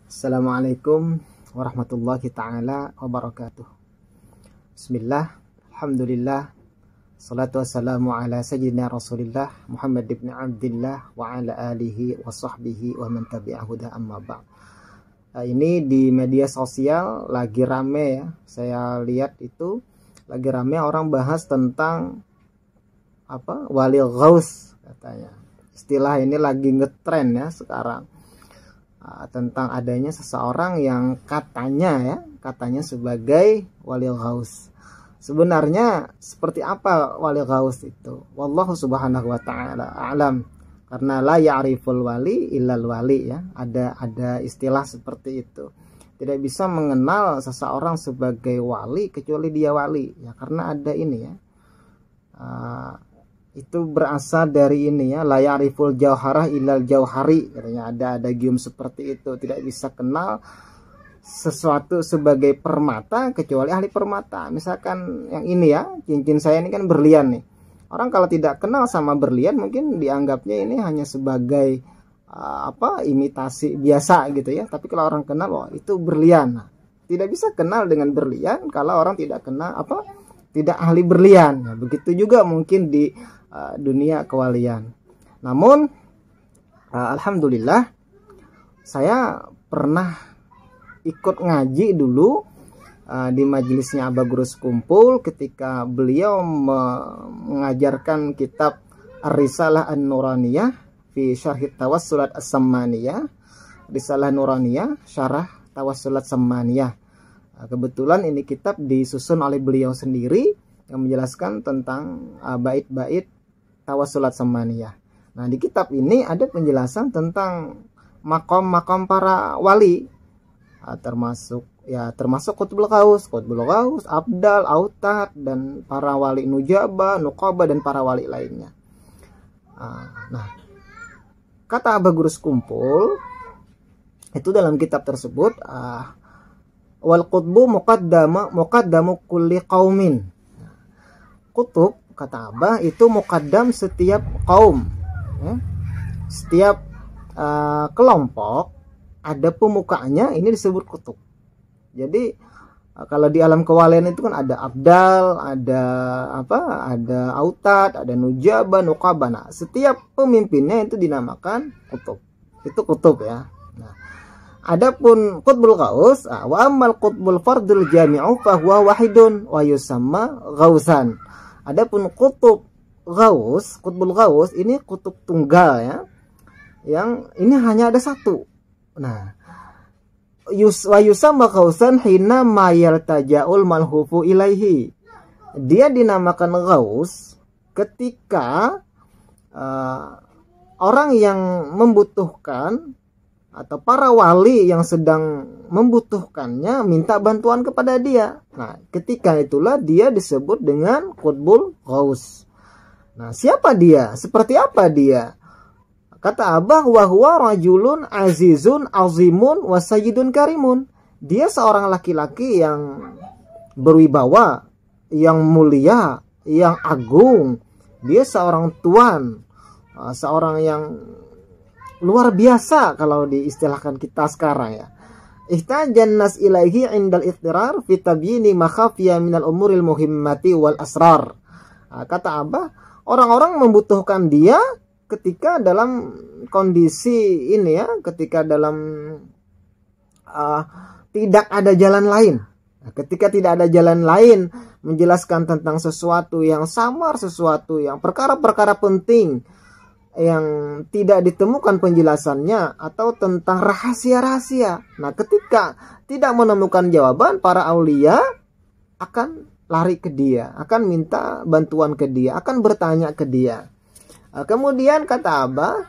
Assalamualaikum warahmatullahi ta'ala wabarakatuh. Bismillah, alhamdulillah, salatu wassalamu ala sayyidina rasulillah Muhammad ibn Abdillah wa ala alihi wa sahbihi wa man tabi'ahuda amma ba'd. Ini di media sosial lagi rame ya, saya lihat itu lagi rame orang bahas tentang wali ghaus katanya. Istilah ini lagi ngetren ya sekarang. Tentang adanya seseorang yang katanya sebagai wali ghaus. Sebenarnya seperti apa wali ghaus itu? Wallahu subhanahu wa ta'ala a'lam. Karena la ya'riful wali illal wali ya. Ada istilah seperti itu. Tidak bisa mengenal seseorang sebagai wali kecuali dia wali ya, karena ada ini ya. Itu berasal dari ini ya, la ya'riful jauharah illal jauhari, katanya ada gium seperti itu. Tidak bisa kenal sesuatu sebagai permata kecuali ahli permata. Misalkan yang ini ya, cincin saya ini kan berlian nih. Orang kalau tidak kenal sama berlian mungkin dianggapnya ini hanya sebagai imitasi biasa gitu ya. Tapi kalau orang kenal, oh itu berlian. Nah, tidak bisa kenal dengan berlian kalau orang tidak kenal tidak ahli berlian. Nah, begitu juga mungkin di dunia kewalian. Namun alhamdulillah saya pernah ikut ngaji dulu di majelisnya Abah Guru Sekumpul ketika beliau mengajarkan kitab Ar-Risalah An-Nuraniyah fi Syarh Tawassulat As-Sammaniyah, Risalah Nuraniyah Syarah Tawassulat Sammaniyah. Kebetulan ini kitab disusun oleh beliau sendiri yang menjelaskan tentang bait-bait Tawassulat Sammaniyah. Nah, di kitab ini ada penjelasan tentang makom-makom para wali, termasuk Qutbul Ghaus, Abdal, Autad, dan para wali Nujaba, Nuqaba, dan para wali lainnya. Nah, kata Abah Guru Sekumpul itu dalam kitab tersebut, wal qutbu muqaddamu kulli qaumin. Kutub, kata Abah, itu muqaddam setiap kaum ya. Setiap kelompok ada pemukanya, ini disebut kutub. Jadi kalau di alam kewalian itu kan ada abdal, ada autad, ada nujaba, nuqaba. Nah, setiap pemimpinnya itu dinamakan kutub. Itu kutub ya. Nah, adapun qutbul ghaus, wa ammal qutbul fardul jami'u fa huwa wahidun wa yusamma ghausan. Adapun qutbul ghaus ini kutub tunggal ya. Yang ini hanya ada satu. Nah, wa yusamma ghausan hina ma yaltaja'ul malhufu ilaihi. Dia dinamakan ghaus ketika orang yang membutuhkan atau para wali yang sedang membutuhkannya minta bantuan kepada dia. Nah, ketika itulah dia disebut dengan qutbul ghaus. Nah, siapa dia? Seperti apa dia? Kata Abah, wa huwa rajulun azizun azimun wa sayyidun karimun. Dia seorang laki-laki yang berwibawa, yang mulia, yang agung. Dia seorang tuan, seorang yang luar biasa kalau diistilahkan kita sekarang ya. Ihtajan nas ilaihi indal iqtirar fi tabyini ma khafiya minal umuril muhimmati wal asrar. Kata Abah, orang-orang membutuhkan dia ketika dalam kondisi ini ya, ketika dalam tidak ada jalan lain. Ketika tidak ada jalan lain menjelaskan tentang sesuatu yang samar, sesuatu yang perkara-perkara penting yang tidak ditemukan penjelasannya, atau tentang rahasia-rahasia. Nah, ketika tidak menemukan jawaban, para aulia akan lari ke dia, akan minta bantuan ke dia, akan bertanya ke dia. Kemudian kata Abah,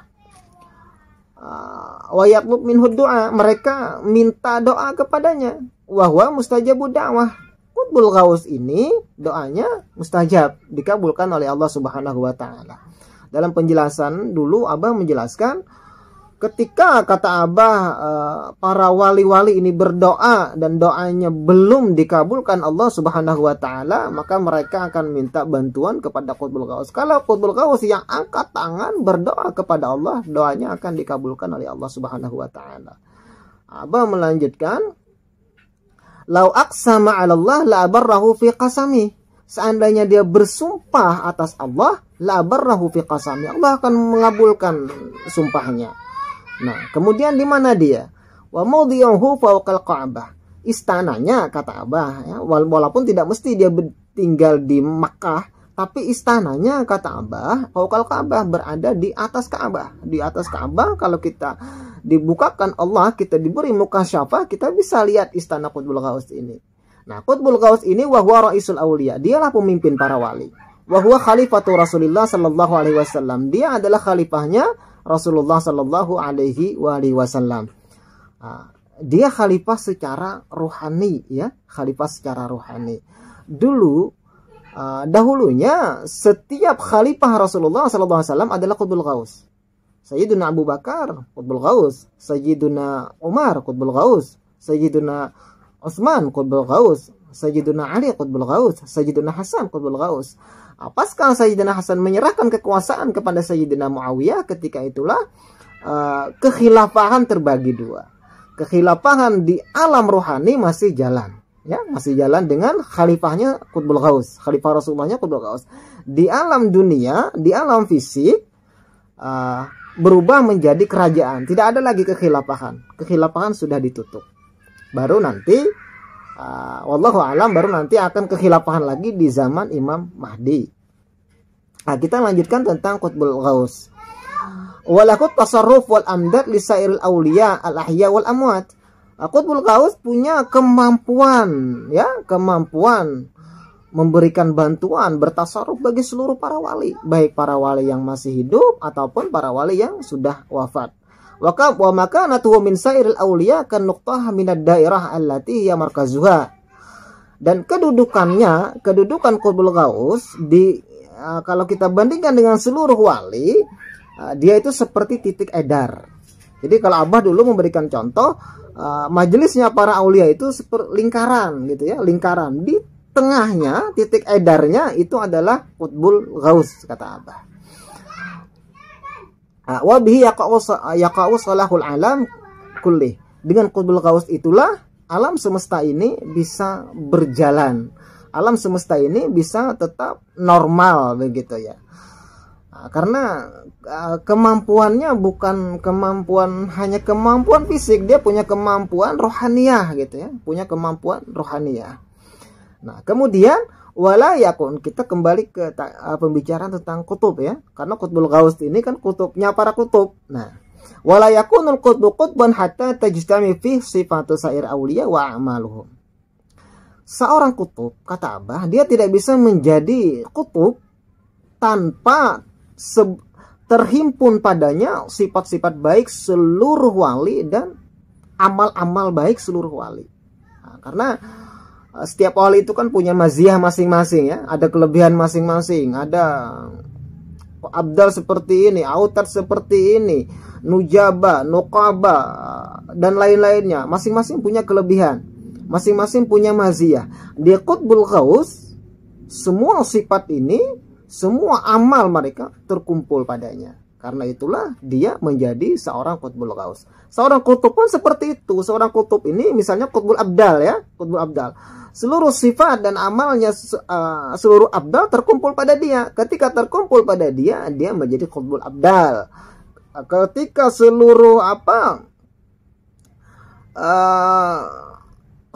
wa yatlub minhu du'a, mereka minta doa kepadanya. Wa huwa mustajabud da'wah. Qutbul ghaus ini doanya mustajab, dikabulkan oleh Allah Subhanahu wa taala. Dalam penjelasan dulu Abah menjelaskan ketika kata Abah para wali-wali ini berdoa dan doanya belum dikabulkan Allah Subhanahu wa taala, maka mereka akan minta bantuan kepada qutbul ghaus. Kalau qutbul ghaus yang angkat tangan berdoa kepada Allah, doanya akan dikabulkan oleh Allah Subhanahu wa taala. Abah melanjutkan, lau aqsama 'ala Allah la abarrahu fi qasami. Seandainya dia bersumpah atas Allah, la abarrahu fi qasami. Allah akan mengabulkan sumpahnya. Nah, kemudian di mana dia? Wa mawdi'uhu fawqal Ka'bah. Istananya, kata Abah, ya, walaupun tidak mesti dia tinggal di Makkah, tapi istananya, kata Abah, fawqal Ka'bah, berada di atas Ka'bah. Di atas Ka'bah, kalau kita dibukakan Allah, kita diberi mukasyafah, kita bisa lihat istana Qutbul Ghaus ini. Nah, Qutbul Ghaus ini wahwa ra'isul auliya, dialah pemimpin para wali. Wahwa khalifatu Rasulullah sallallahu alaihi wasallam, dia adalah khalifahnya Rasulullah sallallahu alaihi wasallam. Dia khalifah secara rohani, ya, khalifah secara rohani. Dahulunya setiap khalifah Rasulullah sallallahu alaihi wasallam adalah Qutbul Ghaus. Sayyiduna Abu Bakar Qutbul Ghaus, Sayyiduna Umar Qutbul Ghaus, Sayyiduna Utsman Qutbul Ghaus, Sayyiduna Ali Qutbul Ghaus, Sayyiduna Hasan Qutbul Ghaus. Pasca Sayyidina Hasan menyerahkan kekuasaan kepada Sayyidina Muawiyah, ketika itulah kekhilafahan terbagi dua. Kekhilafahan di alam rohani masih jalan, ya, masih jalan dengan khalifahnya Qutbul Ghaus, khalifah Rasulullahnya Qutbul Ghaus. Di alam dunia, di alam fisik, berubah menjadi kerajaan. Tidak ada lagi kekhilafahan. Kekhilafahan sudah ditutup. Baru nanti, wallahu alam, baru nanti akan kekhilafahan lagi di zaman Imam Mahdi. Nah, kita lanjutkan tentang Qutbul Ghaus. Walakut tasarruf wal amdad lisairil awliya al ahya wal amwat. Qutbul Ghaus punya kemampuan, ya, kemampuan memberikan bantuan, bertasarruf bagi seluruh para wali, baik para wali yang masih hidup ataupun para wali yang sudah wafat. Wa makanatuhu min sairil awliya kan nuqtah minad dairah allati hiya markazuha. Dan kedudukan Qutbul Ghaus kalau kita bandingkan dengan seluruh wali, dia itu seperti titik edar. Jadi kalau Abah dulu memberikan contoh, majelisnya para aulia itu seperti lingkaran gitu, ya, lingkaran. Di tengahnya, titik edarnya itu adalah Qutbul Ghaus, kata Abah. Wa bihi yaqa'u salahul alam kullih. Dengan Qutbul Ghaus itulah alam semesta ini bisa berjalan. Alam semesta ini bisa tetap normal, begitu ya. Karena kemampuannya bukan hanya kemampuan fisik, dia punya kemampuan rohaniyah, gitu ya, punya kemampuan rohaniyah. Nah, kemudian wala yakun, kita kembali ke pembicaraan tentang kutub, ya, karena Qutbul Ghaus ini kan kutubnya para kutub. Nah, wala yakunul qutbu qutban hatta tajtami fi sifatu sair auliya wa a'maluhum. Seorang kutub, kata Abah, dia tidak bisa menjadi kutub tanpa terhimpun padanya sifat-sifat baik seluruh wali dan amal-amal baik seluruh wali. Nah, karena setiap wali itu kan punya maziyah masing-masing, ya, ada kelebihan masing-masing, ada abdal seperti ini, autad seperti ini, nujaba, nuqaba, dan lain-lainnya. Masing-masing punya kelebihan, masing-masing punya maziyah. Di Qutbul Ghaus, semua sifat ini, semua amal mereka terkumpul padanya. Karena itulah dia menjadi seorang Qutbul Ghaus. Seorang kutub pun seperti itu. Seorang kutub ini misalnya Qutbul Abdal, ya, Qutbul Abdal. Seluruh sifat dan amalnya, seluruh abdal terkumpul pada dia. Ketika terkumpul pada dia, dia menjadi Qutbul Abdal. Ketika seluruh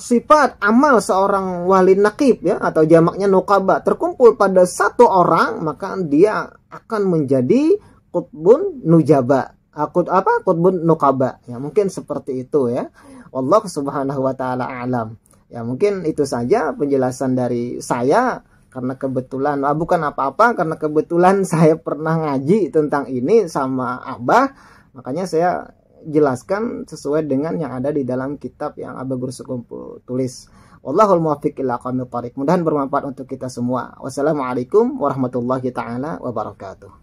sifat amal seorang wali naqib, ya, atau jamaknya nuqaba, terkumpul pada satu orang, maka dia akan menjadi Qutbun Nujaba, Qutbun Nuqaba, ya, mungkin seperti itu, ya. Wallahu subhanahu wa ta'ala a'lam. Ya, mungkin itu saja penjelasan dari saya, karena kebetulan, bukan apa-apa, karena kebetulan saya pernah ngaji tentang ini sama Abah, makanya saya jelaskan sesuai dengan yang ada di dalam kitab yang Abah Guru Sekumpul tulis. Wallahul muwaffiq ila aqwamit thoriq. Mudahan bermanfaat untuk kita semua. Wassalamualaikum warahmatullahi taala wabarakatuh.